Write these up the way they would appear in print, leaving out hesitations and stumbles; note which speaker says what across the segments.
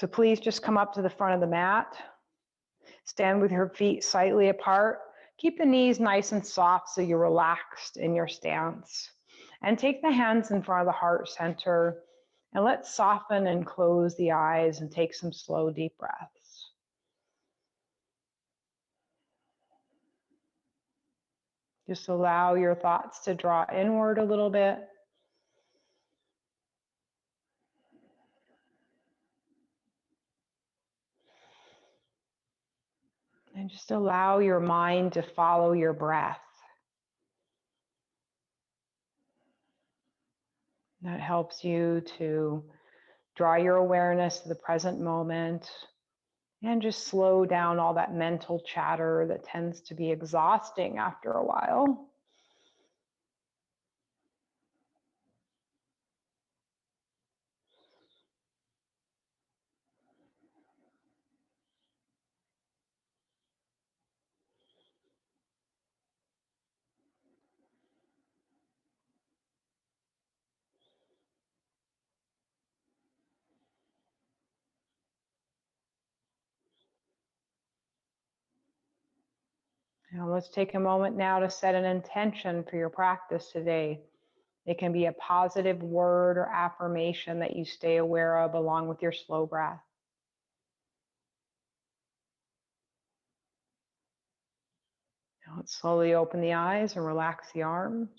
Speaker 1: So please just come up to the front of the mat. Stand with your feet slightly apart. Keep the knees nice and soft so you're relaxed in your stance. And take the hands in front of the heart center. And let's soften and close the eyes and take some slow, deep breaths. Just allow your thoughts to draw inward a little bit. And just allow your mind to follow your breath. That helps you to draw your awareness to the present moment and just slow down all that mental chatter that tends to be exhausting after a while. Now let's take a moment now to set an intention for your practice today. It can be a positive word or affirmation that you stay aware of along with your slow breath. Now let's slowly open the eyes and relax the arms.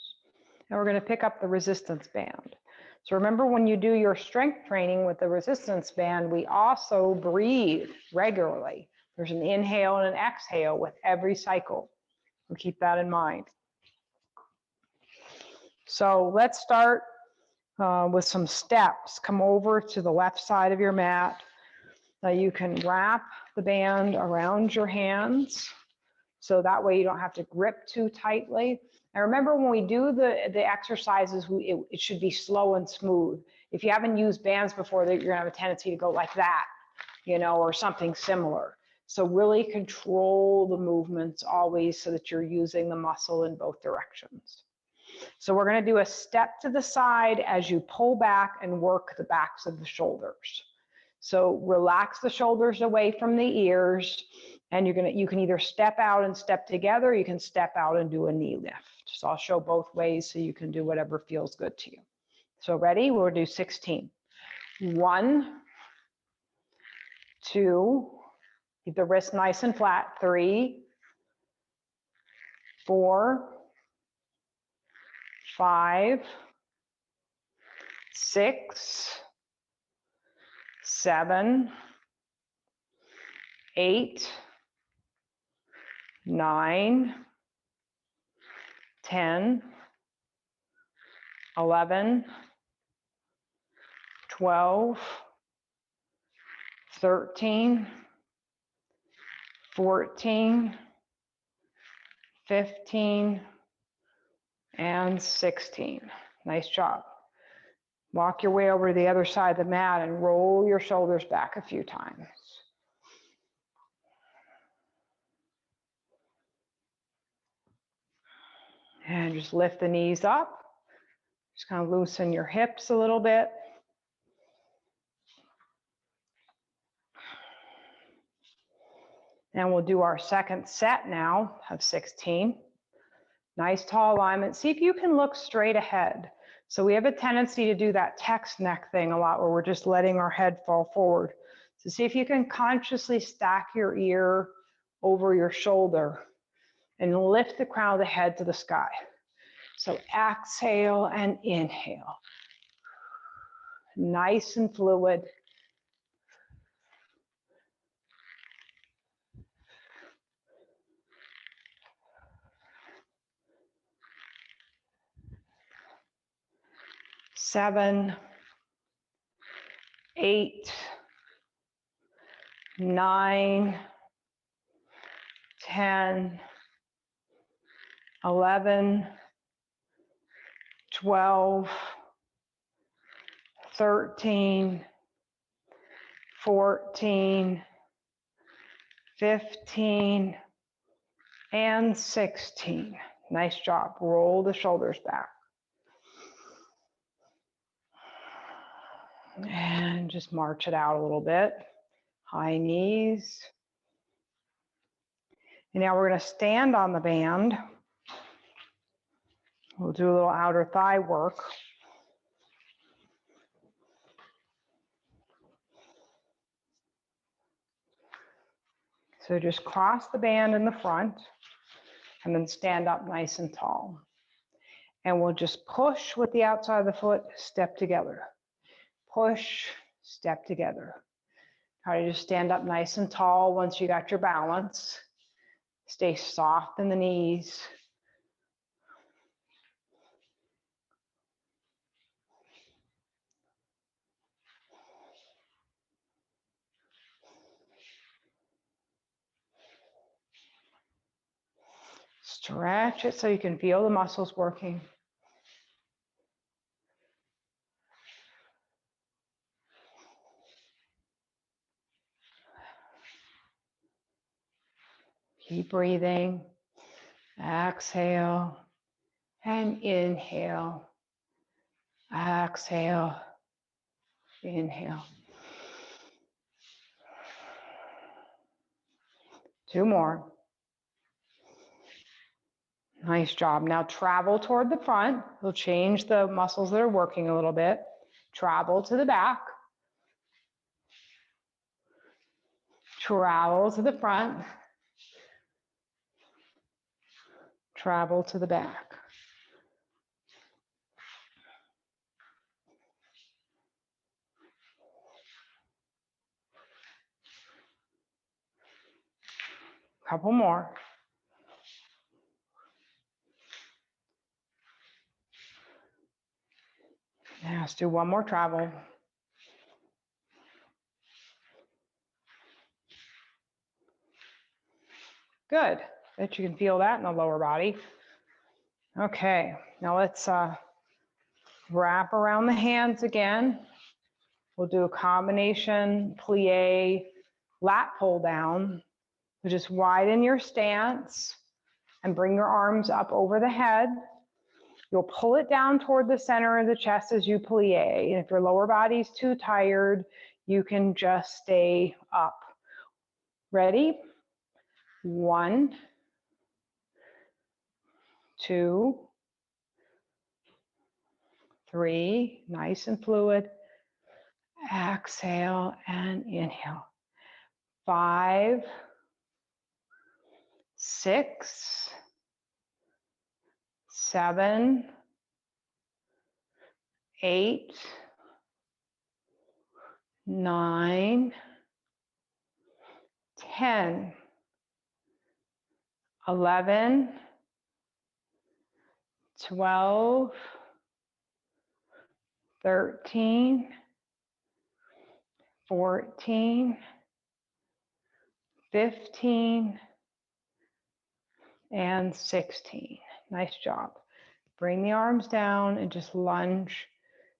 Speaker 1: And we're going to pick up the resistance band. So remember, when you do your strength training with the resistance band, we also breathe regularly. There's an inhale and an exhale with every cycle. So keep that in mind. So let's start with some steps. Come over to the left side of your mat. Now you can wrap the band around your hands, so that way you don't have to grip too tightly. And remember, when we do the exercises, it should be slow and smooth. If you haven't used bands before, you're gonna have a tendency to go like that, you know, or something similar. So really control the movements always so that you're using the muscle in both directions. So we're gonna do a step to the side as you pull back and work the backs of the shoulders. So relax the shoulders away from the ears, and you can either step out and step together, or you can step out and do a knee lift. So I'll show both ways so you can do whatever feels good to you. So ready? We'll do 16. 1, 2, keep the wrist nice and flat. 3, 4, 5, 6, 7, 8, 9, 10, 11, 12, 13, 14, 15, and 16. Nice job. Walk your way over to the other side of the mat and roll your shoulders back a few times. And just lift the knees up. Just kind of loosen your hips a little bit. And we'll do our second set now of 16. Nice tall alignment. See if you can look straight ahead. So we have a tendency to do that text neck thing a lot, where we're just letting our head fall forward. So see if you can consciously stack your ear over your shoulder and lift the crown of the head to the sky. So exhale and inhale. Nice and fluid. Seven, 8, 9, 10, 11, 12, 13, 14, 15, and 16. Nice job. Roll the shoulders back. And just march it out a little bit. high knees. And now we're going to stand on the band. We'll do a little outer thigh work. So just cross the band in the front and then stand up nice and tall. And we'll just push with the outside of the foot, step together. Push, step together. Try to just stand up nice and tall once you got your balance. Stay soft in the knees. Stretch it so you can feel the muscles working. Keep breathing. Exhale and inhale. Exhale, inhale. 2 more. Nice job. Now travel toward the front. We'll change the muscles that are working a little bit. Travel to the back. Travel to the front. Travel to the back. Couple more. Now let's do one more travel. Good. Bet you can feel that in the lower body. Okay, now let's wrap around the hands again. We'll do a combination plie lat pull down. So just widen your stance and bring your arms up over the head. You'll pull it down toward the center of the chest as you plie. And if your lower body's too tired, you can just stay up. Ready? 1, 2, 3, nice and fluid. Exhale and inhale. 5, 6, 7, 8, 9, 10, 11, 12, 13, 14, 15, and 16. Nice job. Bring the arms down and just lunge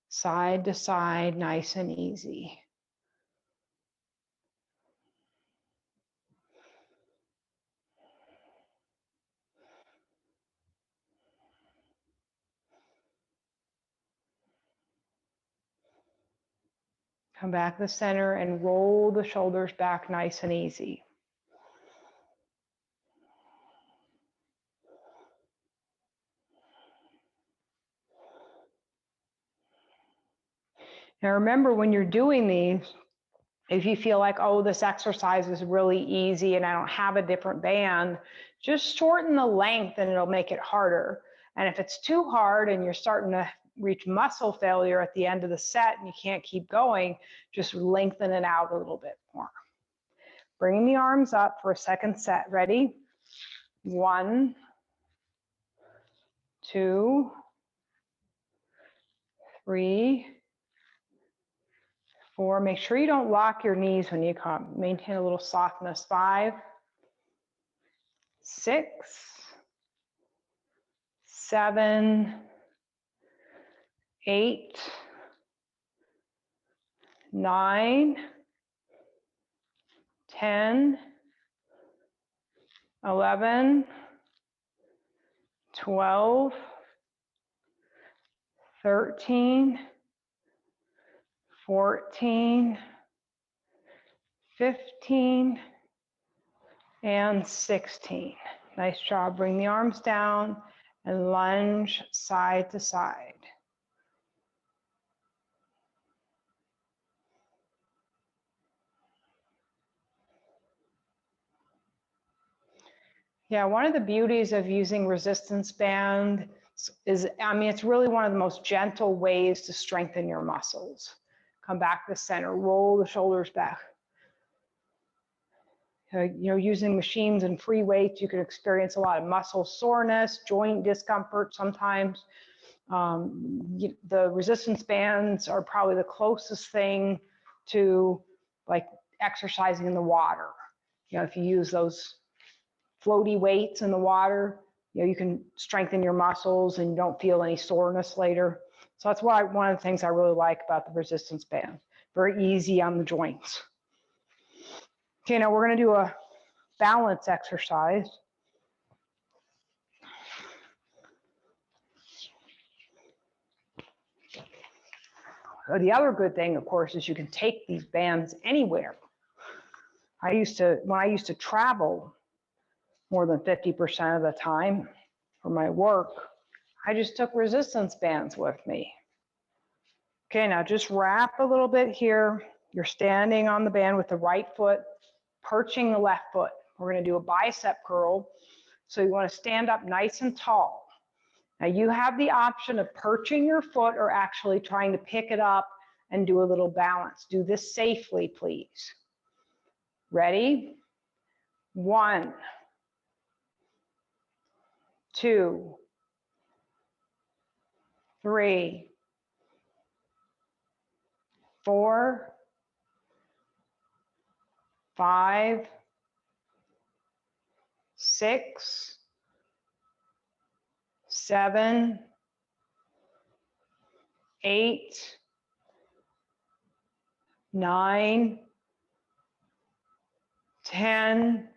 Speaker 1: side to side, nice and easy. Come back to the center and roll the shoulders back nice and easy. Now remember, when you're doing these, if you feel like, oh, this exercise is really easy and I don't have a different band, just shorten the length and it'll make it harder. And if it's too hard and you're starting to reach muscle failure at the end of the set and you can't keep going, just lengthen it out a little bit more. Bring the arms up for a second set. Ready? 1, 2, 3, 4. Make sure you don't lock your knees when you come. Maintain a little softness. 5, 6, 7, 8, 9, 10, 11, 12, 13, 14, 15, and 16. Nice job. Bring the arms down and lunge side to side. Yeah, one of the beauties of using resistance band is, I mean, it's really one of the most gentle ways to strengthen your muscles. Come back to center, roll the shoulders back. Using machines and free weights, you can experience a lot of muscle soreness, joint discomfort sometimes. The resistance bands are probably the closest thing to like exercising in the water. If you use those floaty weights in the water, you can strengthen your muscles and you don't feel any soreness later. So that's why one of the things I really like about the resistance band. Very easy on the joints. Okay, now we're going to do a balance exercise. The other good thing, of course, is you can take these bands anywhere. When I used to travel more than 50% of the time for my work, I just took resistance bands with me. Okay, now just wrap a little bit here. You're standing on the band with the right foot, perching the left foot. We're going to do a bicep curl. So you want to stand up nice and tall. Now you have the option of perching your foot or actually trying to pick it up and do a little balance. Do this safely, please. Ready? 1, 2, 3, 4, 5, 6, 7, 8, 9, 10,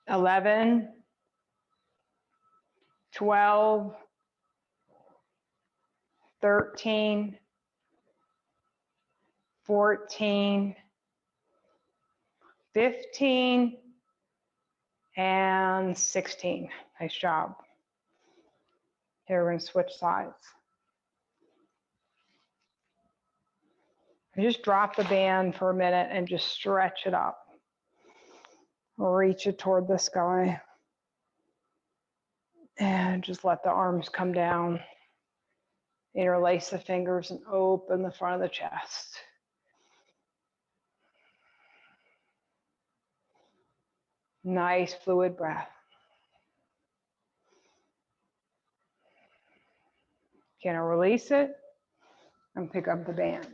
Speaker 1: 11, 12, 13, 14, 15, and 16. Nice job. Here we're going to switch sides. Just drop the band for a minute and just stretch it up. Reach it toward the sky. And just let the arms come down. Interlace the fingers and open the front of the chest. Nice fluid breath. Can I release it and pick up the band?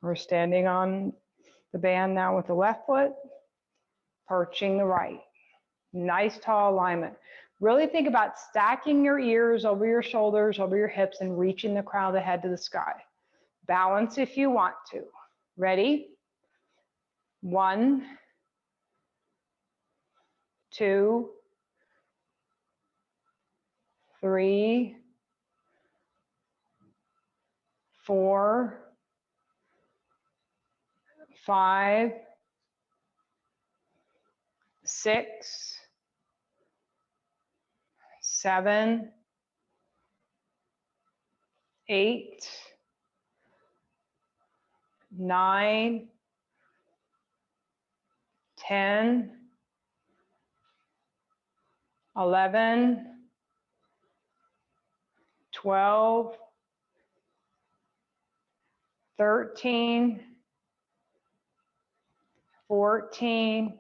Speaker 1: We're standing on the band now with the left foot, perching the right. Nice tall alignment. Really think about stacking your ears over your shoulders, over your hips, and reaching the crown of the head to the sky. Balance if you want to. Ready? 1, 2, 3, 4, 5, 6, 7, 8, 9, 10, 11, 12, 13, 14,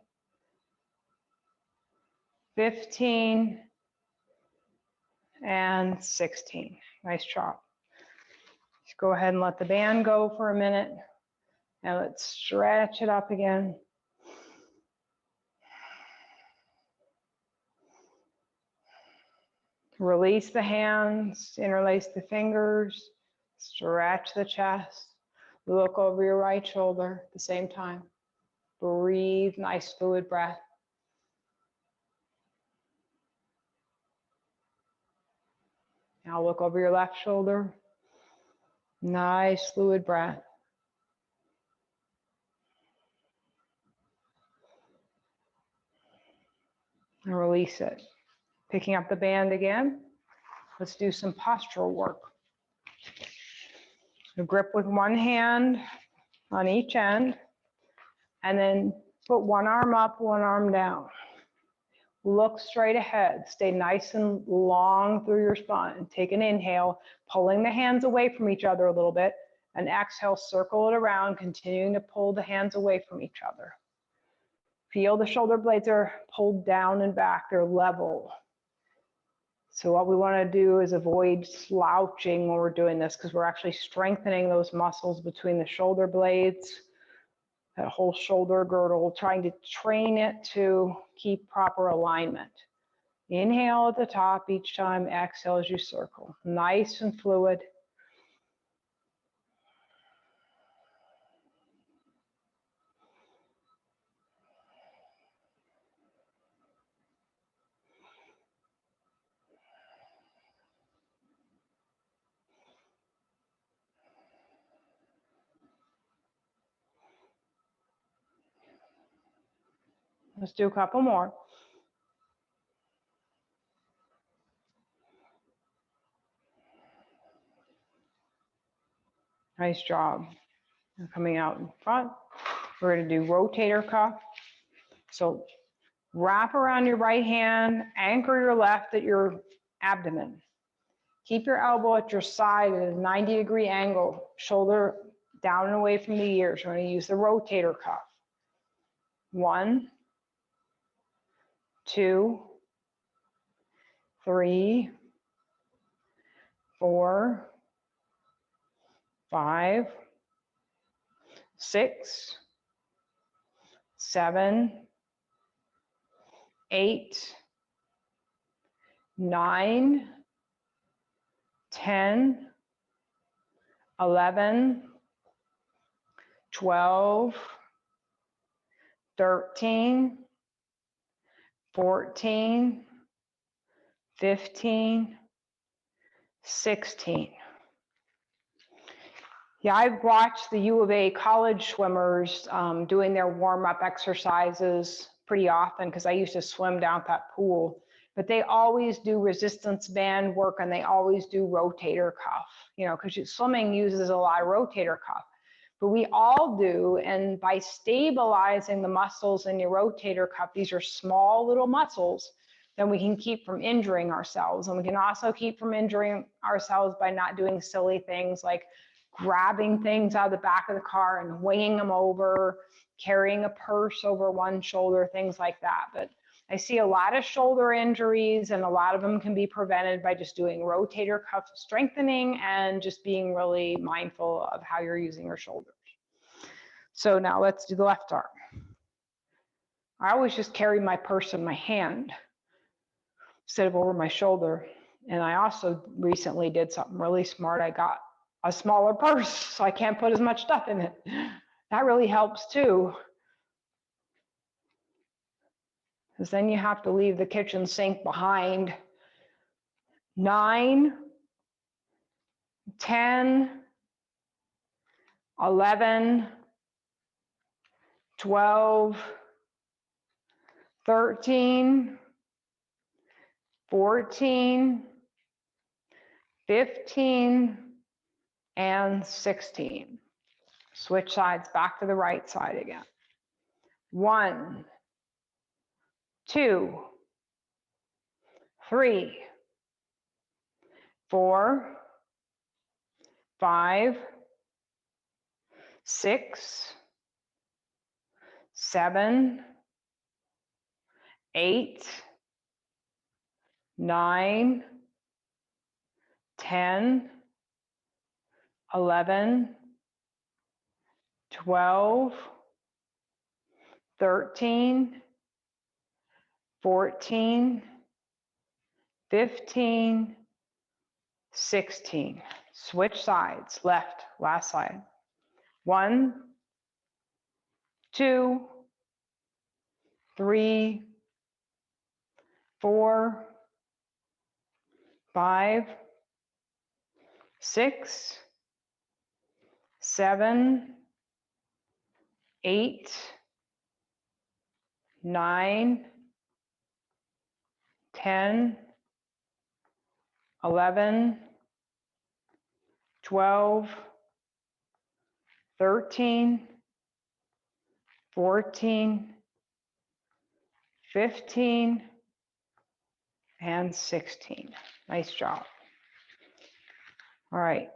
Speaker 1: 15, and 16. Nice job. Just go ahead and let the band go for a minute. Now let's stretch it up again. Release the hands, interlace the fingers, stretch the chest. Look over your right shoulder at the same time. Breathe, nice fluid breath. Now look over your left shoulder. Nice fluid breath. And release it. Picking up the band again. Let's do some postural work. So grip with one hand on each end, and then put one arm up, one arm down. Look straight ahead. Stay nice and long through your spine. Take an inhale, pulling the hands away from each other a little bit, and exhale, circle it around, continuing to pull the hands away from each other. Feel the shoulder blades are pulled down and back, they're level. So what we want to do is avoid slouching when we're doing this, because we're actually strengthening those muscles between the shoulder blades, that whole shoulder girdle, trying to train it to keep proper alignment. Inhale at the top each time, exhale as you circle. Nice and fluid. Let's do a couple more. Nice job. Coming out in front. We're going to do rotator cuff. So wrap around your right hand, anchor your left at your abdomen. Keep your elbow at your side at a 90-degree angle, shoulder down and away from the ears. We're going to use the rotator cuff. 1, 2, 3, 4, 5, 6, 7, 8, 9, 10, 11, 12, 13, 14, 15, 16. Yeah, I've watched the U of A college swimmers doing their warm-up exercises pretty often, because I used to swim down at that pool. But they always do resistance band work, and they always do rotator cuff, you know, because swimming uses a lot of rotator cuff. But we all do, and by stabilizing the muscles in your rotator cuff, these are small little muscles, then we can keep from injuring ourselves. And we can also keep from injuring ourselves by not doing silly things like grabbing things out of the back of the car and winging them over, carrying a purse over one shoulder, things like that. But I see a lot of shoulder injuries, and a lot of them can be prevented by just doing rotator cuff strengthening and just being really mindful of how you're using your shoulders. So now let's do the left arm. I always just carry my purse in my hand instead of over my shoulder. And I also recently did something really smart. I got a smaller purse, so I can't put as much stuff in it. That really helps too. Because then you have to leave the kitchen sink behind. 9, 10, 11, 12, 13, 14, 15, and 16. Switch sides back to the right side again. 1, 2, 3, 4, 5, 6, 7, 8, 9, 10, 11, 12, 13, 14, 15, 16. Switch sides, left, last side. 1, 2, 3, 4, 5, 6, 7, 8, 9, 10, 11, 12, 13, 14, 15, and 16. Nice job. All right.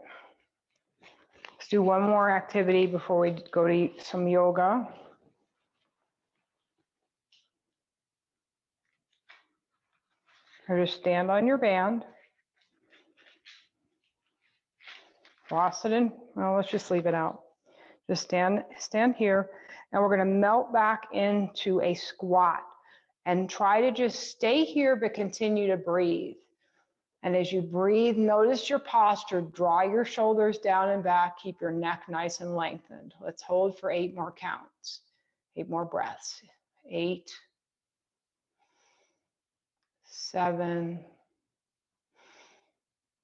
Speaker 1: Let's do one more activity before we go to some yoga. Or just stand on your band. Floss it in. Well, let's just leave it out. Just stand here, and we're going to melt back into a squat. And try to just stay here, but continue to breathe. And as you breathe, notice your posture. Draw your shoulders down and back. Keep your neck nice and lengthened. Let's hold for 8 more counts. 8 more breaths. 8, 7,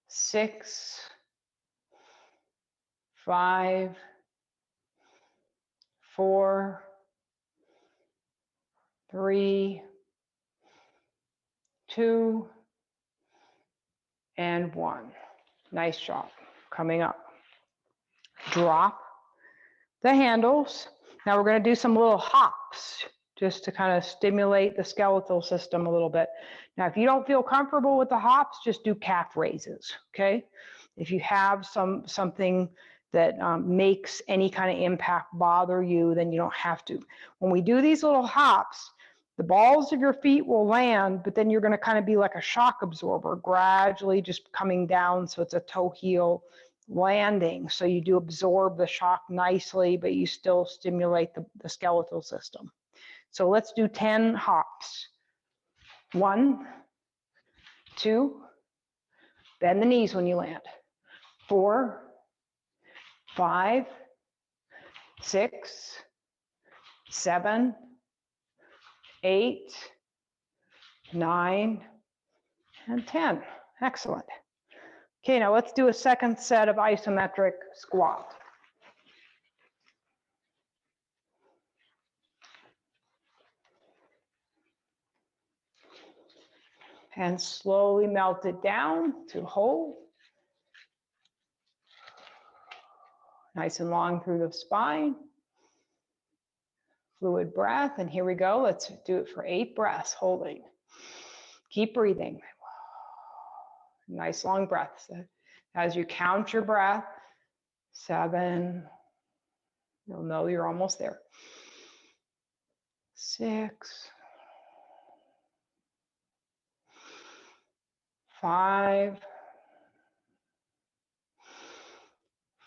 Speaker 1: 6, 5, 4, 3, 2, and 1. Nice job. Coming up. Drop the handles. Now we're going to do some little hops just to kind of stimulate the skeletal system a little bit. Now, if you don't feel comfortable with the hops, just do calf raises, okay? If you have something that makes any kind of impact bother you, then you don't have to. When we do these little hops, the balls of your feet will land, but then you're going to kind of be like a shock absorber, gradually just coming down, so it's a toe heel landing. So you do absorb the shock nicely, but you still stimulate the skeletal system. So let's do 10 hops. 1, 2, bend the knees when you land. 4, 5, 6, 7, 8, 9, and 10. Excellent. Okay, now let's do a second set of isometric squat. And slowly melt it down to hold. Nice and long through the spine. Fluid breath, and here we go. Let's do it for 8 breaths, holding. Keep breathing. Nice long breaths. As you count your breath, 7, you'll know you're almost there. 6, 5,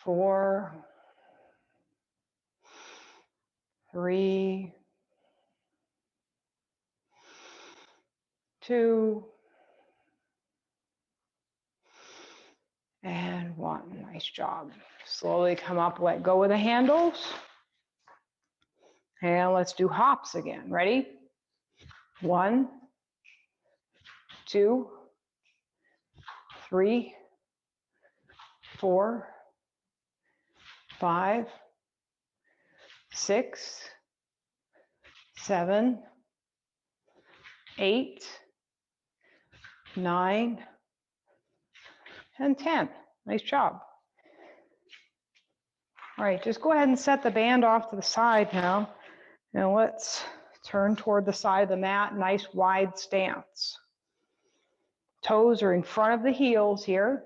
Speaker 1: 4, 3, 2, and 1. Nice job. Slowly come up, let go of the handles. And let's do hops again. Ready? 1, 2, 3, 4, 5, 6, 7, 8, 9, and 10. Nice job. All right, just go ahead and set the band off to the side now. And let's turn toward the side of the mat, nice wide stance. Toes are in front of the heels here.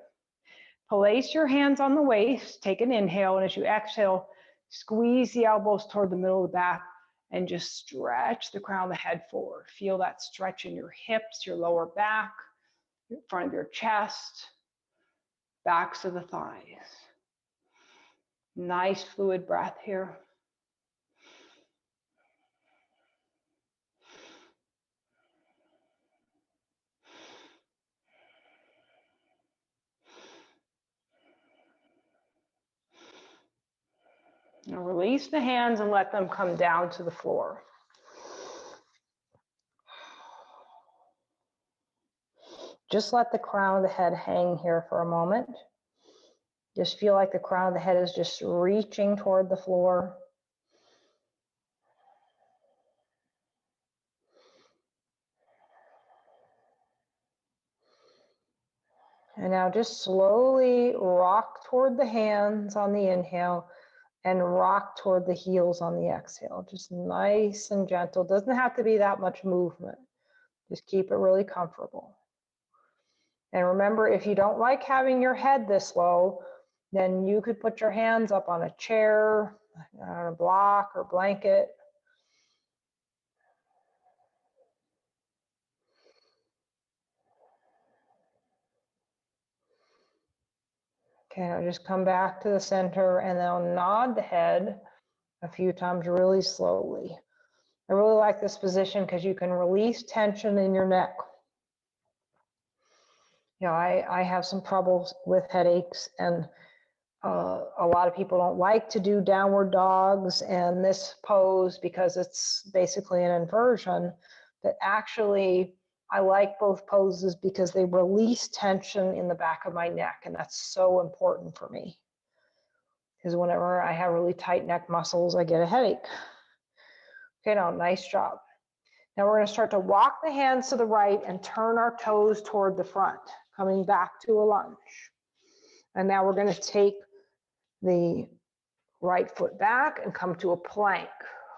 Speaker 1: Place your hands on the waist, take an inhale, and as you exhale, squeeze the elbows toward the middle of the back and just stretch the crown of the head forward. Feel that stretch in your hips, your lower back, in front of your chest, backs of the thighs. Nice fluid breath here. Now release the hands and let them come down to the floor. Just let the crown of the head hang here for a moment. Just feel like the crown of the head is just reaching toward the floor. And now just slowly rock toward the hands on the inhale and rock toward the heels on the exhale. Just nice and gentle. Doesn't have to be that much movement. Just keep it really comfortable. And remember, if you don't like having your head this low, then you could put your hands up on a chair, on a block or blanket. Okay, now just come back to the center and then I'll nod the head a few times really slowly. I really like this position because you can release tension in your neck. You know, I have some troubles with headaches, and a lot of people don't like to do downward dogs and this pose because it's basically an inversion. But actually, I like both poses because they release tension in the back of my neck, and that's so important for me. Because whenever I have really tight neck muscles, I get a headache. Okay, now, nice job. Now we're going to start to walk the hands to the right and turn our toes toward the front, coming back to a lunge. And now we're going to take the right foot back and come to a plank.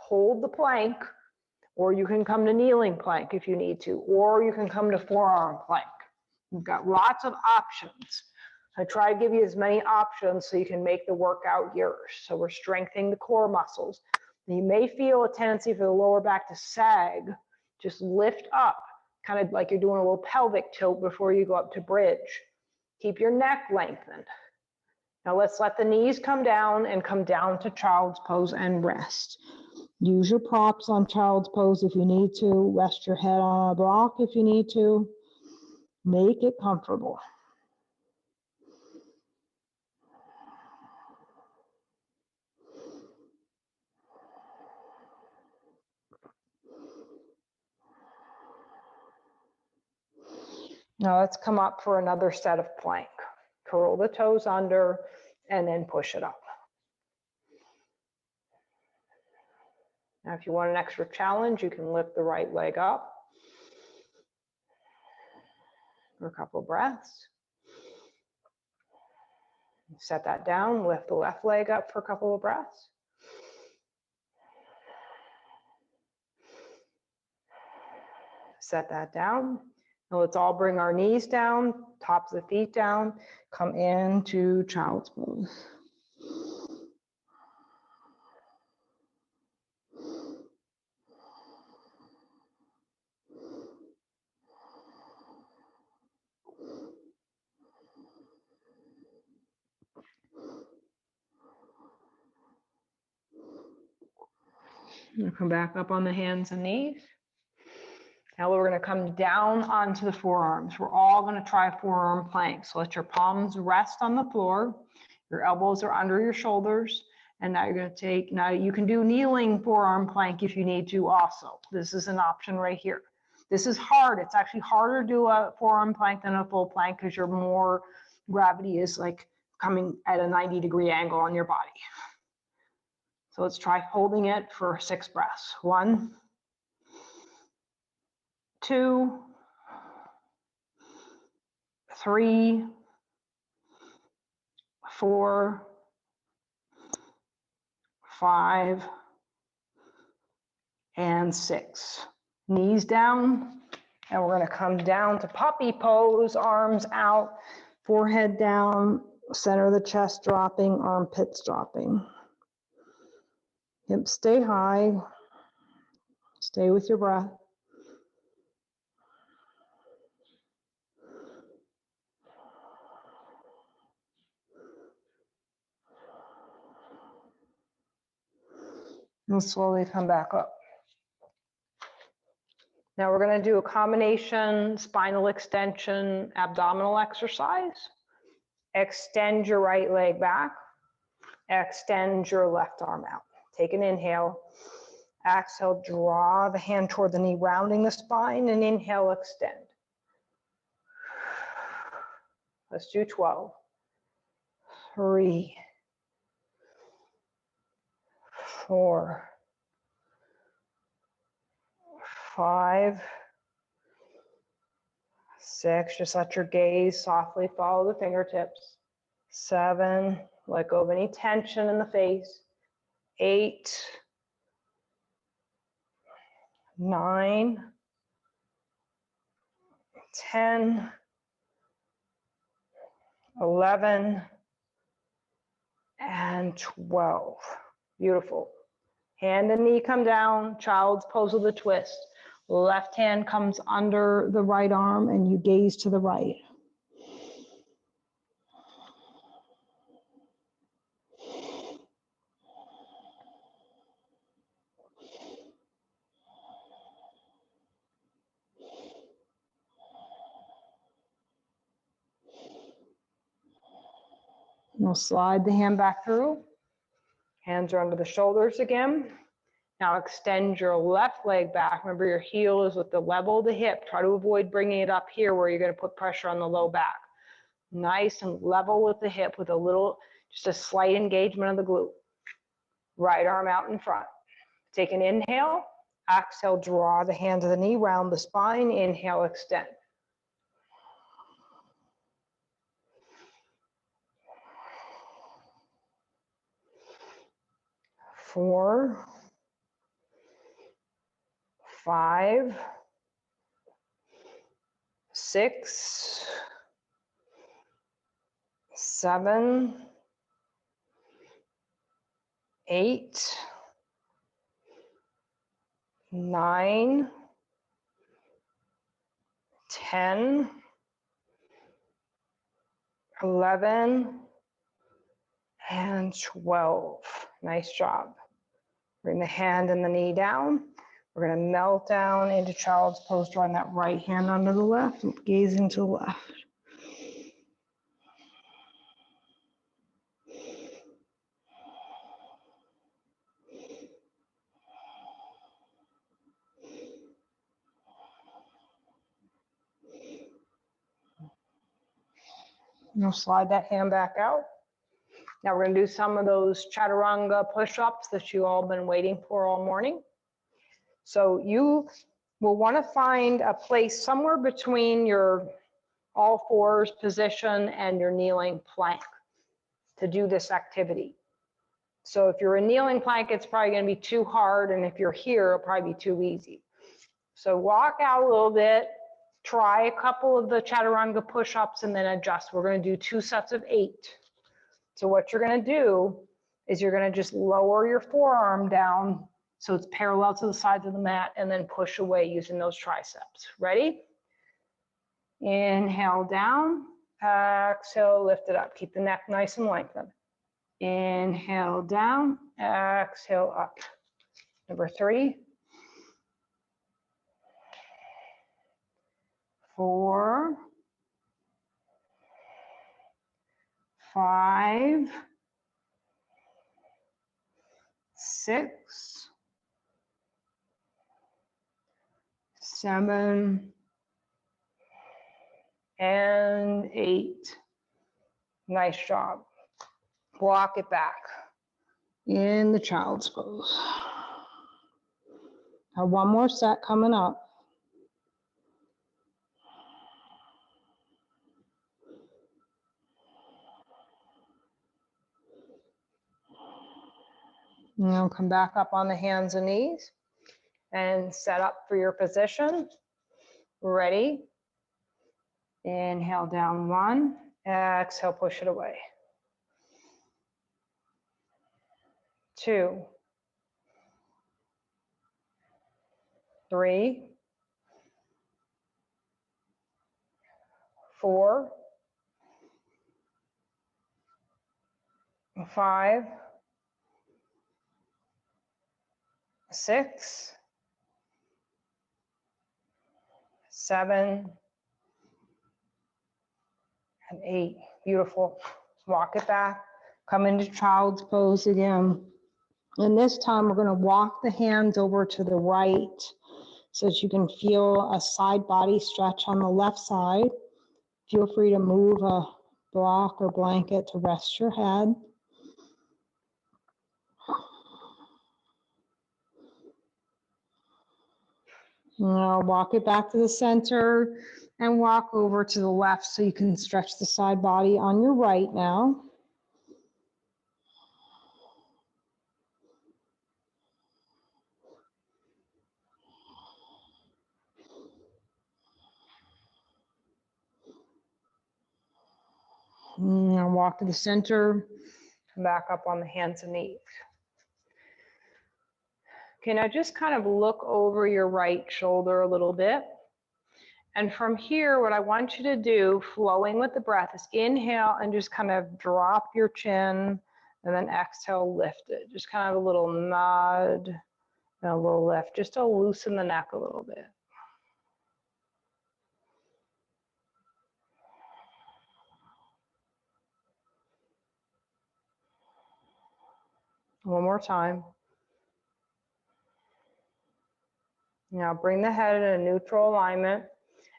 Speaker 1: Hold the plank, or you can come to kneeling plank if you need to, or you can come to forearm plank. You've got lots of options. I try to give you as many options so you can make the workout yours. So we're strengthening the core muscles. You may feel a tendency for the lower back to sag. Just lift up, kind of like you're doing a little pelvic tilt before you go up to bridge. Keep your neck lengthened. Now let's let the knees come down and come down to child's pose and rest. Use your props on child's pose if you need to. Rest your head on a block if you need to. Make it comfortable. Now let's come up for another set of plank. Curl the toes under and then push it up. Now if you want an extra challenge, you can lift the right leg up for a couple of breaths. Set that down, lift the left leg up for a couple of breaths. Set that down. Now let's all bring our knees down, tops of the feet down, come into child's pose. We'll come back up on the hands and knees. Now we're going to come down onto the forearms. We're all going to try forearm plank. So let your palms rest on the floor. Your elbows are under your shoulders. And now you're going to take, now you can do kneeling forearm plank if you need to also. This is an option right here. This is hard. It's actually harder to do a forearm plank than a full plank because your more gravity is like coming at a 90-degree angle on your body. So let's try holding it for 6 breaths. 1, 2, 3, 4, 5, and 6. Knees down, and we're going to come down to puppy pose, arms out, forehead down, center of the chest dropping, armpits dropping. Hips stay high. Stay with your breath. And slowly come back up. Now we're going to do a combination spinal extension abdominal exercise. Extend your right leg back. Extend your left arm out. Take an inhale. Exhale, draw the hand toward the knee, rounding the spine, and inhale, extend. Let's do 12. 3, 4, 5, 6. Just let your gaze softly follow the fingertips. 7, let go of any tension in the face. 8, 9, 10, 11, and 12. Beautiful. Hand and knee come down, child's pose with a twist. Left hand comes under the right arm and you gaze to the right. We'll slide the hand back through. Hands are under the shoulders again. Now extend your left leg back. Remember, your heel is with the level of the hip. Try to avoid bringing it up here where you're going to put pressure on the low back. Nice and level with the hip with a little, just a slight engagement of the glute. Right arm out in front. Take an inhale. Exhale, draw the hand to the knee, round the spine. Inhale, extend. Four, 5, 6, 7, 8, 9, 10, 11, and 12. Nice job. Bring the hand and the knee down. We're going to melt down into child's pose, drawing that right hand under the left, gazing to the left. Now slide that hand back out. Now we're going to do some of those Chaturanga push-ups that you all been waiting for all morning. So you will want to find a place somewhere between your all fours position and your kneeling plank to do this activity. So if you're a kneeling plank, it's probably going to be too hard, and if you're here, it'll probably be too easy. So walk out a little bit, try a couple of the Chaturanga push-ups, and then adjust. We're going to do 2 sets of 8. So what you're going to do is you're going to just lower your forearm down so it's parallel to the sides of the mat, and then push away using those triceps. Ready? Inhale down, exhale, lift it up. Keep the neck nice and lengthened. Inhale down, exhale up. Number 3, 4, 5, 6, 7, and 8. Nice job. Walk it back in the child's pose. Now one more set coming up. Now come back up on the hands and knees and set up for your position. Ready? Inhale down 1, exhale, push it away. 2, 3, 4, 5, 6, 7, and 8. Beautiful. Walk it back. Come into child's pose again. And this time we're going to walk the hands over to the right so that you can feel a side body stretch on the left side. Feel free to move a block or blanket to rest your head. Now walk it back to the center and walk over to the left so you can stretch the side body on your right now. Now walk to the center, come back up on the hands and knees. Okay, now just kind of look over your right shoulder a little bit. And from here, what I want you to do, flowing with the breath, is inhale and just kind of drop your chin, and then exhale, lift it. Just kind of a little nod and a little lift, just to loosen the neck a little bit. One more time. Now bring the head in a neutral alignment.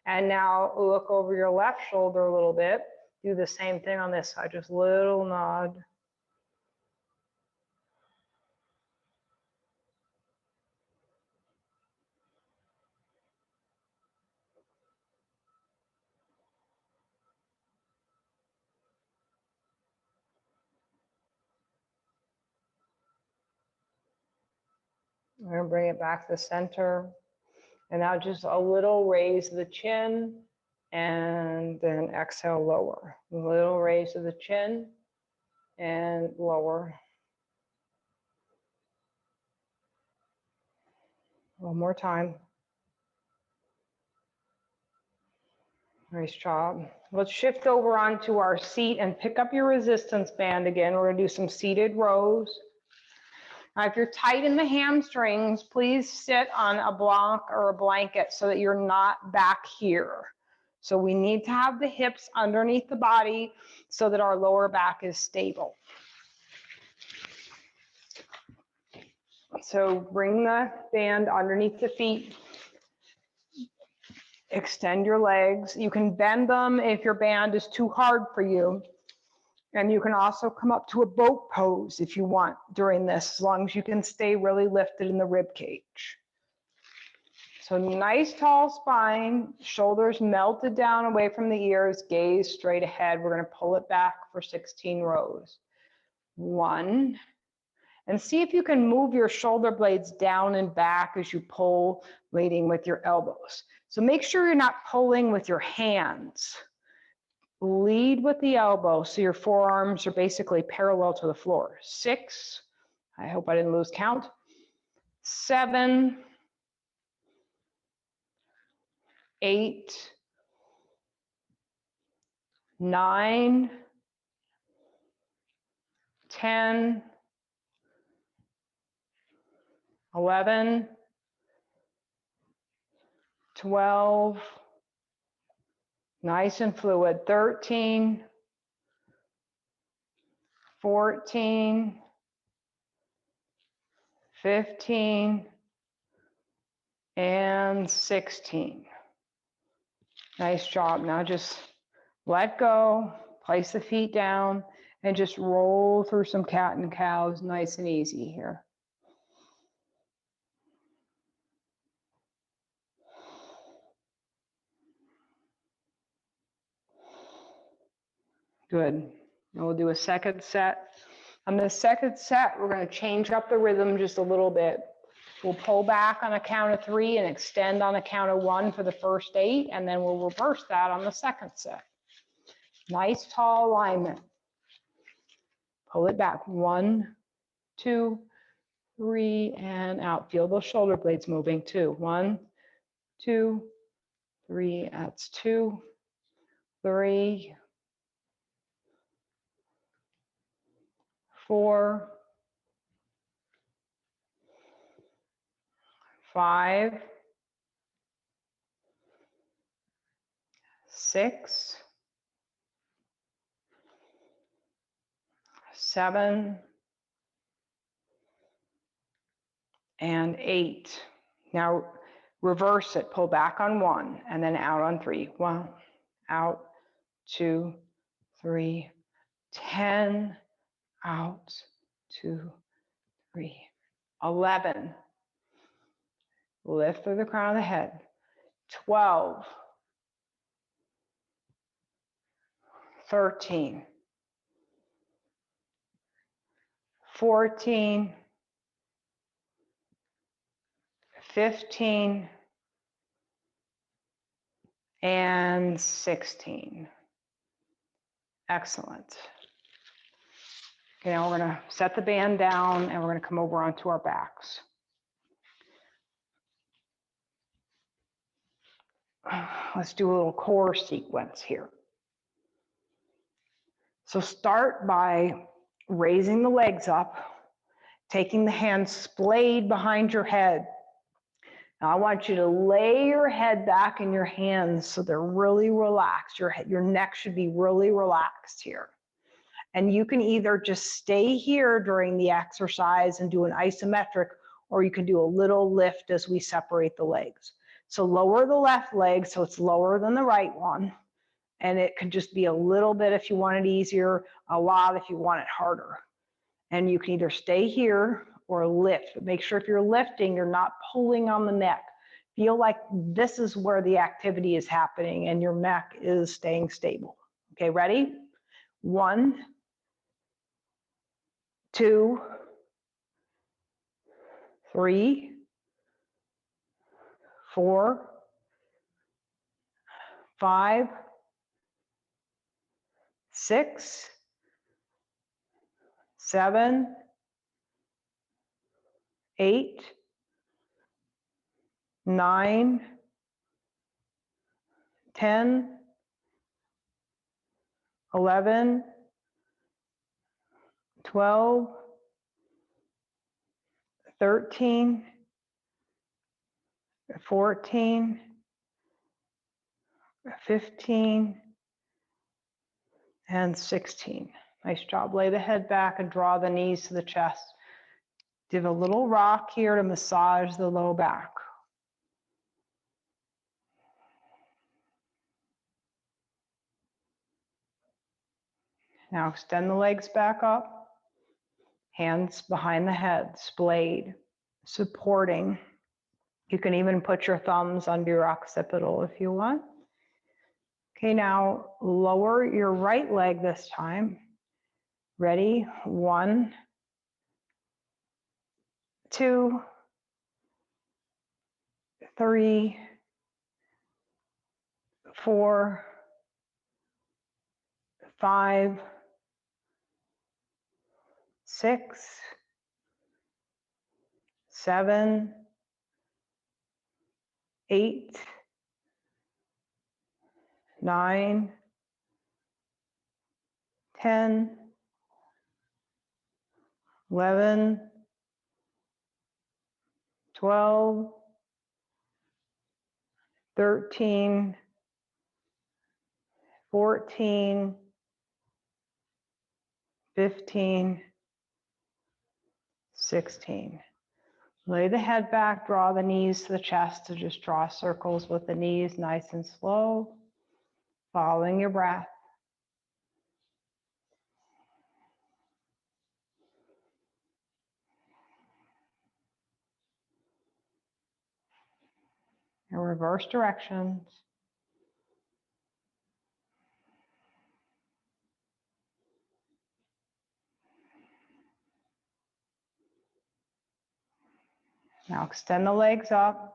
Speaker 1: And now look over your left shoulder a little bit. Do the same thing on this side, just little nod. We're going to bring it back to the center. And now just a little raise of the chin, and then exhale, lower. A little raise of the chin and lower. One more time. Nice job. Let's shift over onto our seat and pick up your resistance band again. We're going to do some seated rows. Now, if you're tight in the hamstrings, please sit on a block or a blanket so that you're not back here. So we need to have the hips underneath the body so that our lower back is stable. So bring the band underneath the feet. Extend your legs. You can bend them if your band is too hard for you. And you can also come up to a boat pose if you want during this, as long as you can stay really lifted in the rib cage. So nice tall spine, shoulders melted down away from the ears, gaze straight ahead. We're going to pull it back for 16 rows. 1. And see if you can move your shoulder blades down and back as you pull, leading with your elbows. So make sure you're not pulling with your hands. Lead with the elbow so your forearms are basically parallel to the floor. 6. I hope I didn't lose count. 7. 8. 9. 10. 11. 12. Nice and fluid. 13, 14, 15, and 16. Nice job. Now just let go, place the feet down, and just roll through some cat and cows, nice and easy here. Good. And we'll do a second set. On the second set, we're going to change up the rhythm just a little bit. We'll pull back on a count of 3 and extend on a count of 1 for the first 8, and then we'll reverse that on the second set. Nice tall alignment. Pull it back. 1, 2, 3, and out. Feel those shoulder blades moving too. 1, 2, 3. That's 2, 3, 4, 5, 6, 7, and 8. Now reverse it. Pull back on 1 and then out on 3. 1, out, 2, 3, 10, out, 2, 3, 11. Lift through the crown of the head. 12, 13, 14, 15, and 16. Excellent. Okay, now we're going to set the band down and we're going to come over onto our backs. Let's do a little core sequence here. So start by raising the legs up, taking the hands splayed behind your head. Now I want you to lay your head back in your hands so they're really relaxed. Your neck should be really relaxed here. And you can either just stay here during the exercise and do an isometric, or you can do a little lift as we separate the legs. So lower the left leg so it's lower than the right one. And it can just be a little bit if you want it easier, a lot if you want it harder. And you can either stay here or lift. But make sure if you're lifting, you're not pulling on the neck. Feel like this is where the activity is happening and your neck is staying stable. Okay, ready? 1, 2, 3, 4, 5, 6, 7, 8, 9, 10, 11, 12, 13, 14, 15, and 16. Nice job. Lay the head back and draw the knees to the chest. Give a little rock here to massage the low back. Now extend the legs back up. Hands behind the head, splayed, supporting. You can even put your thumbs under your occipital if you want. Okay, now lower your right leg this time. Ready? 1, 2, 3, 4, 5, 6, 7, 8, 9, 10, 11, 12, 13, 14, 15, 16. Lay the head back, draw the knees to the chest, so just draw circles with the knees nice and slow, following your breath. And reverse directions. Now extend the legs up,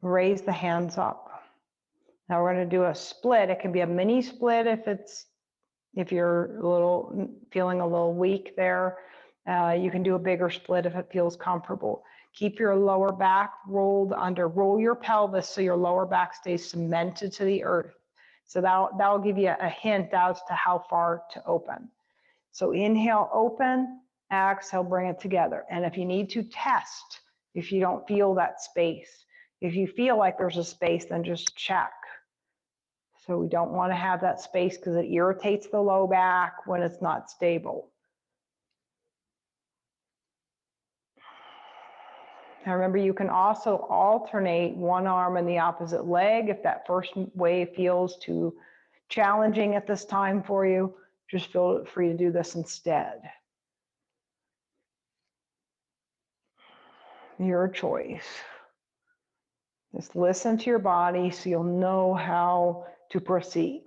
Speaker 1: raise the hands up. Now we're going to do a split. It can be a mini split if you're feeling a little weak there. You can do a bigger split if it feels comfortable. Keep your lower back rolled under. Roll your pelvis so your lower back stays cemented to the earth. So that'll give you a hint as to how far to open. So inhale, open. Exhale, bring it together. And if you need to test, if you don't feel that space, if you feel like there's a space, then just check. So we don't want to have that space because it irritates the low back when it's not stable. Now remember, you can also alternate one arm and the opposite leg if that first way feels too challenging at this time for you, just feel free to do this instead. Your choice. Just listen to your body so you'll know how to proceed.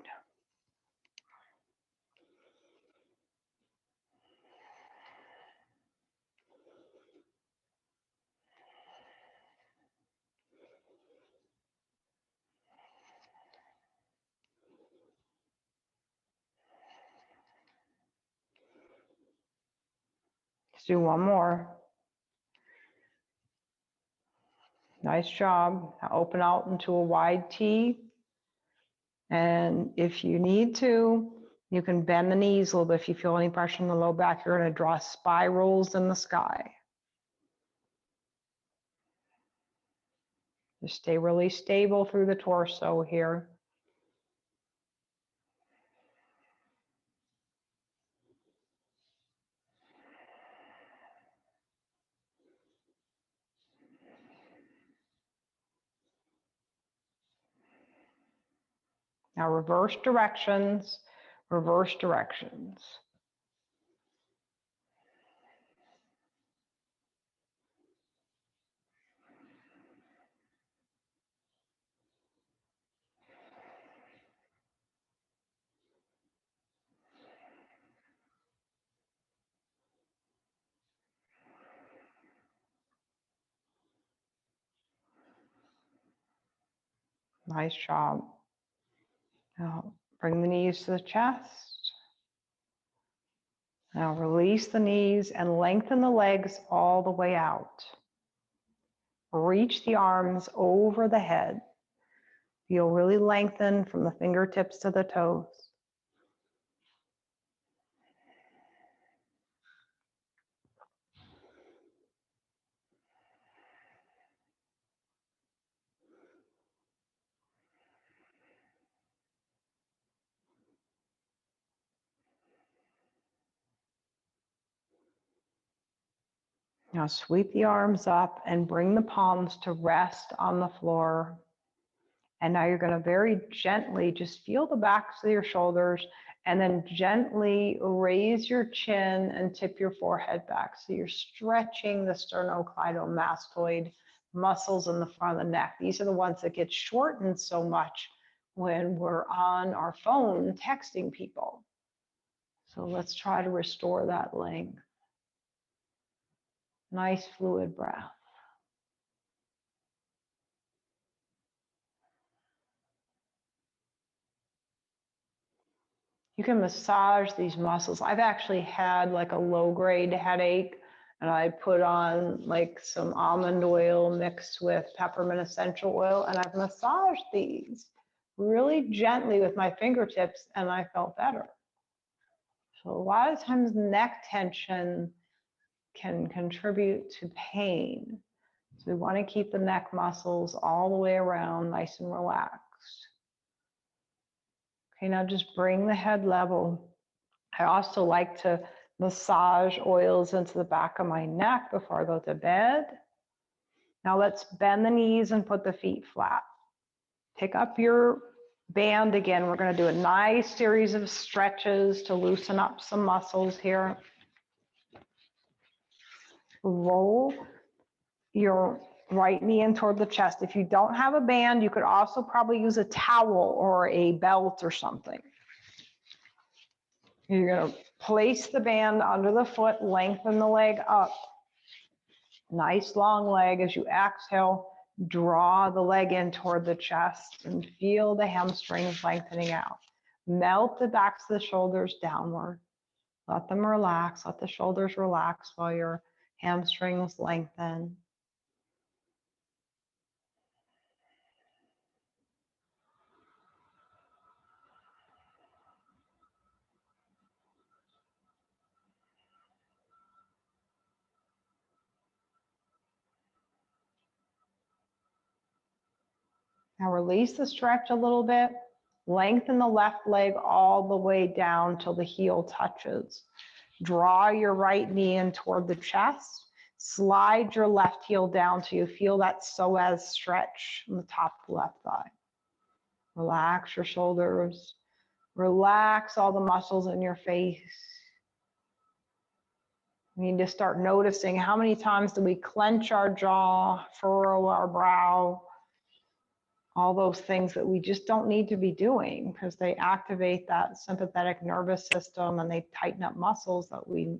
Speaker 1: Let's do one more. Nice job. Now open out into a wide T. And if you need to, you can bend the knees a little bit. If you feel any pressure in the low back, you're going to draw spirals in the sky. Just stay really stable through the torso here. Now reverse directions, reverse directions. Nice job. Now bring the knees to the chest. Now release the knees and lengthen the legs all the way out. Reach the arms over the head. Feel really lengthen from the fingertips to the toes. Now sweep the arms up and bring the palms to rest on the floor. And now you're going to very gently just feel the backs of your shoulders and then gently raise your chin and tip your forehead back. So you're stretching the sternocleidomastoid muscles in the front of the neck. These are the ones that get shortened so much when we're on our phone texting people. So let's try to restore that length. Nice fluid breath. You can massage these muscles. I've actually had like a low-grade headache, and I put on like some almond oil mixed with peppermint essential oil, and I've massaged these really gently with my fingertips, and I felt better. So a lot of times neck tension can contribute to pain. So we want to keep the neck muscles all the way around nice and relaxed. Okay, now just bring the head level. I also like to massage oils into the back of my neck before I go to bed. Now let's bend the knees and put the feet flat. Pick up your band again. We're going to do a nice series of stretches to loosen up some muscles here. Roll your right knee in toward the chest. If you don't have a band, you could also probably use a towel or a belt or something. You're going to place the band under the foot, lengthen the leg up. Nice long leg. As you exhale, draw the leg in toward the chest and feel the hamstrings lengthening out. Melt the backs of the shoulders downward. Let them relax. Let the shoulders relax while your hamstrings lengthen. Now release the stretch a little bit. Lengthen the left leg all the way down till the heel touches. Draw your right knee in toward the chest. Slide your left heel down till you feel that psoas stretch on the top of the left thigh. Relax your shoulders. Relax all the muscles in your face. We need to start noticing how many times do we clench our jaw, furrow our brow, all those things that we just don't need to be doing because they activate that sympathetic nervous system and they tighten up muscles that we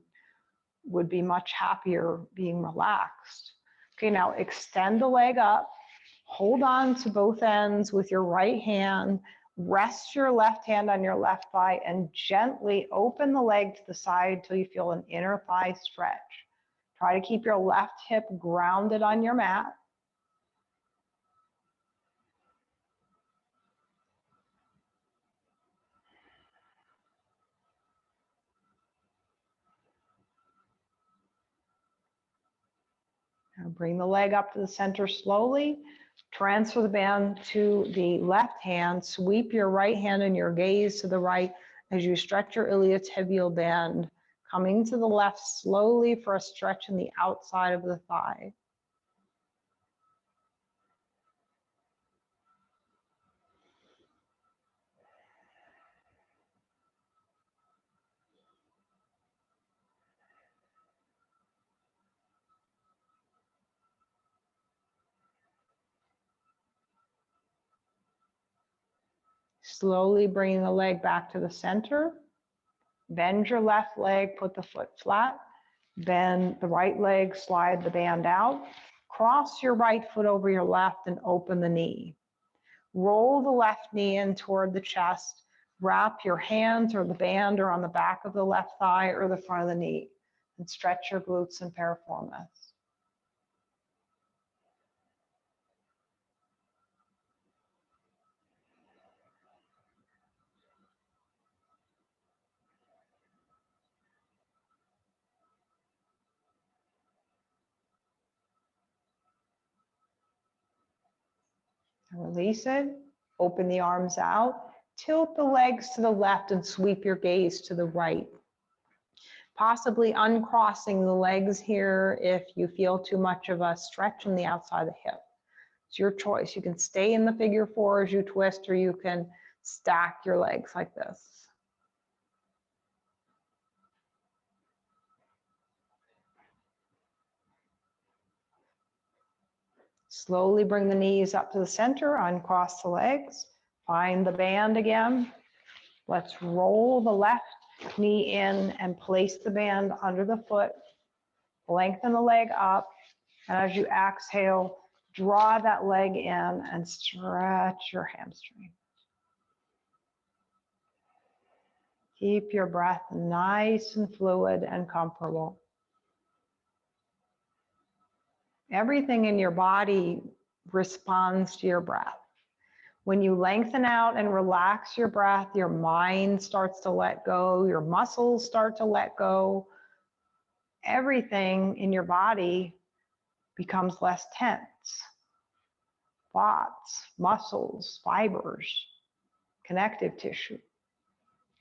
Speaker 1: would be much happier being relaxed. Okay, now extend the leg up, hold on to both ends with your right hand, rest your left hand on your left thigh and gently open the leg to the side till you feel an inner thigh stretch. Try to keep your left hip grounded on your mat. Now bring the leg up to the center slowly. Transfer the band to the left hand. Sweep your right hand and your gaze to the right as you stretch your iliotibial band, coming to the left slowly for a stretch in the outside of the thigh. Slowly bringing the leg back to the center. Bend your left leg, put the foot flat. Bend the right leg, slide the band out. Cross your right foot over your left and open the knee. Roll the left knee in toward the chest. Wrap your hands or the band or on the back of the left thigh or the front of the knee. And stretch your glutes and piriformis. Release it, open the arms out, tilt the legs to the left and sweep your gaze to the right. Possibly uncrossing the legs here if you feel too much of a stretch on the outside of the hip. It's your choice. You can stay in the figure four as you twist, or you can stack your legs like this. Slowly bring the knees up to the center, uncross the legs, find the band again. Let's roll the left knee in and place the band under the foot. Lengthen the leg up, and as you exhale, draw that leg in and stretch your hamstring. Keep your breath nice and fluid and comfortable. Everything in your body responds to your breath. When you lengthen out and relax your breath, your mind starts to let go, your muscles start to let go. Everything in your body becomes less tense. Thoughts, muscles, fibers, connective tissue.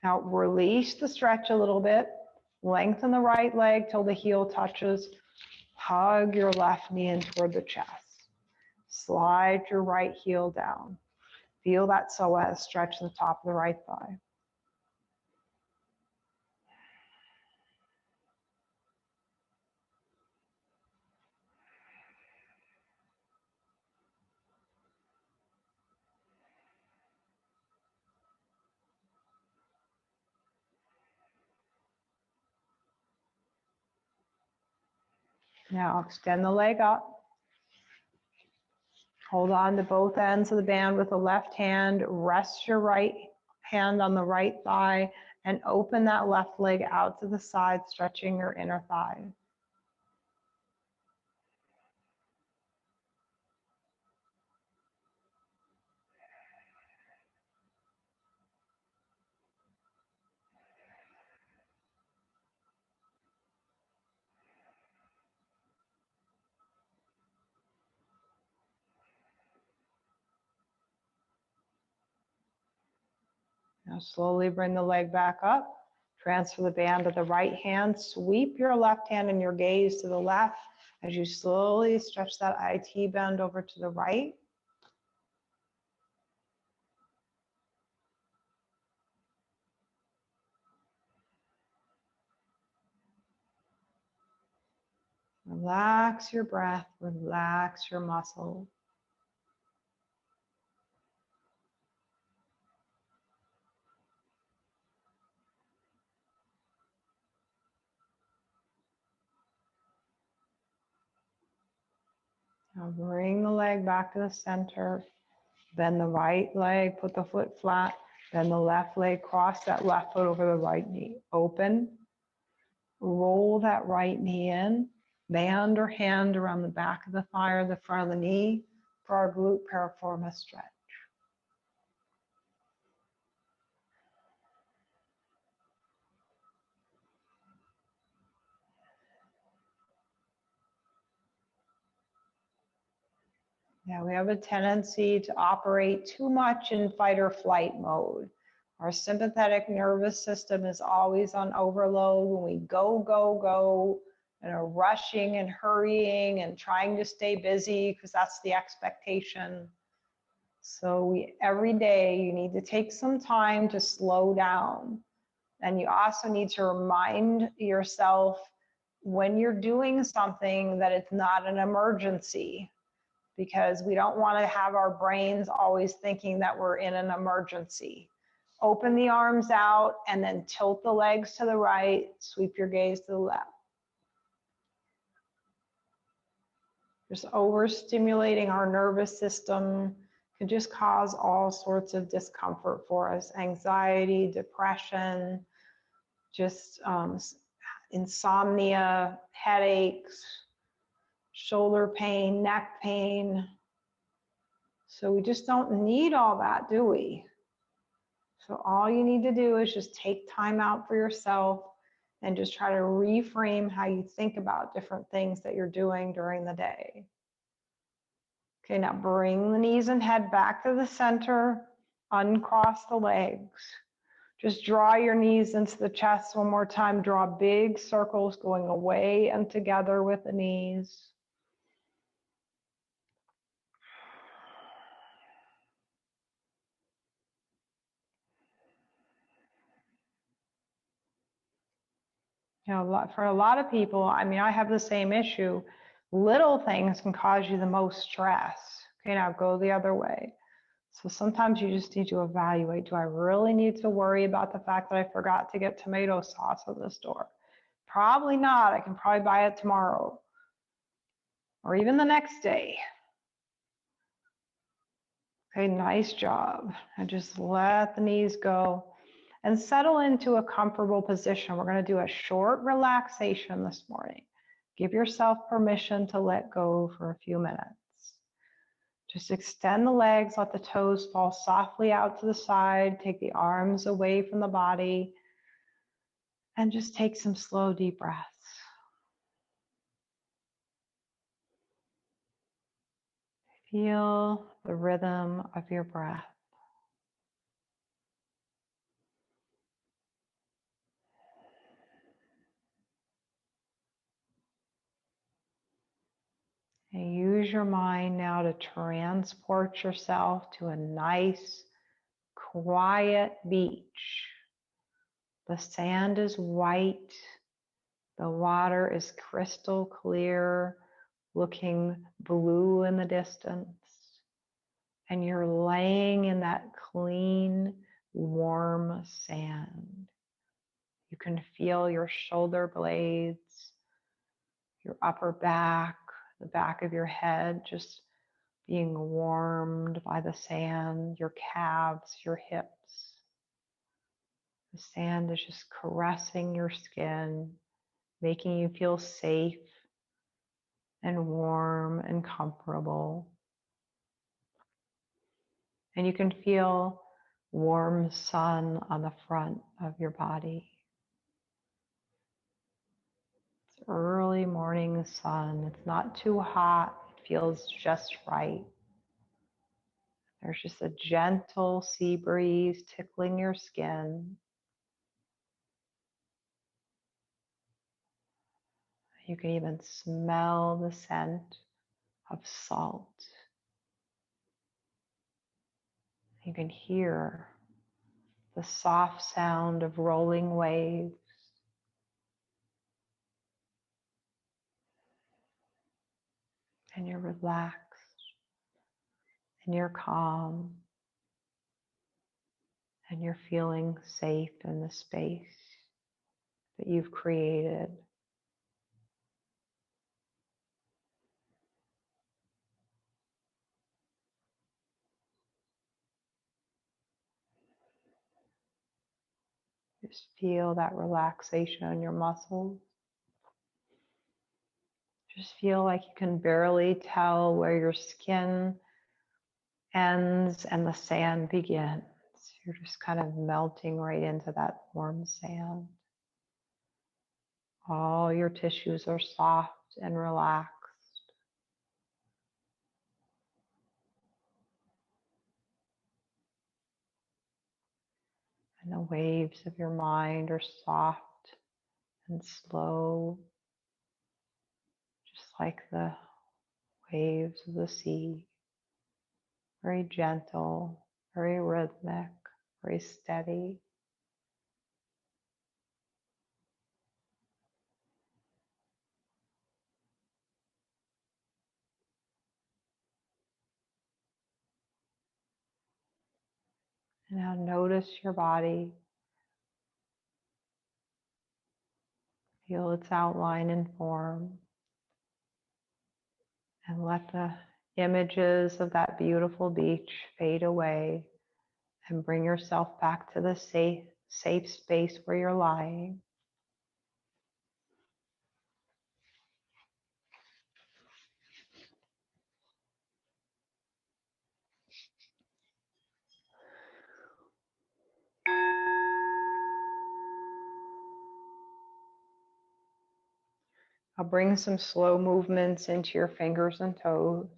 Speaker 1: Now release the stretch a little bit. Lengthen the right leg till the heel touches. Hug your left knee in toward the chest. Slide your right heel down. Feel that psoas stretch the top of the right thigh. Now extend the leg up. Hold on to both ends of the band with the left hand. Rest your right hand on the right thigh and open that left leg out to the side, stretching your inner thigh. Now slowly bring the leg back up. Transfer the band to the right hand. Sweep your left hand and your gaze to the left as you slowly stretch that IT bend over to the right. Relax your breath, relax your muscles. Now bring the leg back to the center. Bend the right leg, put the foot flat. Bend the left leg, cross that left foot over the right knee. Open. Roll that right knee in. Band or hand around the back of the thigh or the front of the knee for our glute piriformis stretch. Yeah, we have a tendency to operate too much in fight or flight mode. Our sympathetic nervous system is always on overload when we go, go, go, and are rushing and hurrying and trying to stay busy because that's the expectation. So every day you need to take some time to slow down. And you also need to remind yourself when you're doing something that it's not an emergency, because we don't want to have our brains always thinking that we're in an emergency. Open the arms out and then tilt the legs to the right, sweep your gaze to the left. Just overstimulating our nervous system can just cause all sorts of discomfort for us. Anxiety, depression, just insomnia, headaches, shoulder pain, neck pain. So we just don't need all that, do we? So all you need to do is just take time out for yourself and just try to reframe how you think about different things that you're doing during the day. Okay, now bring the knees and head back to the center, uncross the legs. Just draw your knees into the chest one more time. Draw big circles going away and together with the knees. You know, for a lot of people, I mean, I have the same issue. Little things can cause you the most stress. Okay, now go the other way. So sometimes you just need to evaluate, do I really need to worry about the fact that I forgot to get tomato sauce at the store? Probably not. I can probably buy it tomorrow or even the next day. Okay, nice job. And just let the knees go and settle into a comfortable position. We're going to do a short relaxation this morning. Give yourself permission to let go for a few minutes. Just extend the legs, let the toes fall softly out to the side, take the arms away from the body, and just take some slow, deep breaths. Feel the rhythm of your breath. And use your mind now to transport yourself to a nice, quiet beach. The sand is white. The water is crystal clear, looking blue in the distance. And you're laying in that clean, warm sand. You can feel your shoulder blades, your upper back, the back of your head just being warmed by the sand, your calves, your hips. The sand is just caressing your skin, making you feel safe and warm and comfortable. And you can feel warm sun on the front of your body. It's early morning sun. It's not too hot. It feels just right. There's just a gentle sea breeze tickling your skin. You can even smell the scent of salt. You can hear the soft sound of rolling waves. and you're relaxed and you're calm and you're feeling safe in the space that you've created. Just feel that relaxation in your muscles. Just feel like you can barely tell where your skin ends and the sand begins. You're just kind of melting right into that warm sand. All your tissues are soft and relaxed. And the waves of your mind are soft and slow, just like the waves of the sea. Very gentle, very rhythmic, very steady. And now notice your body. Feel its outline and form. And let the images of that beautiful beach fade away and bring yourself back to the safe space where you're lying. I'll bring some slow movements into your fingers and toes.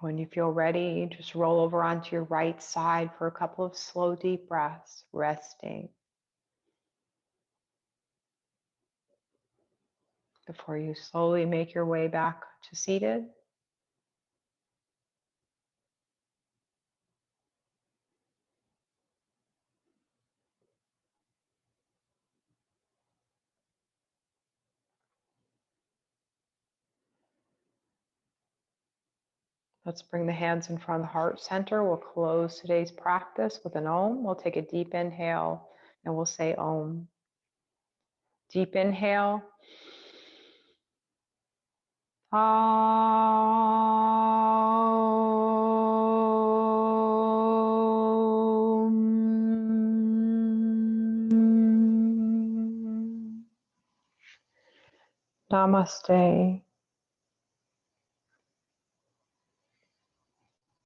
Speaker 1: When you feel ready, just roll over onto your right side for a couple of slow, deep breaths, resting. Before you slowly make your way back to seated. Let's bring the hands in front of the heart center. We'll close today's practice with an Om. We'll take a deep inhale and we'll say Om. Deep inhale. Om. Namaste.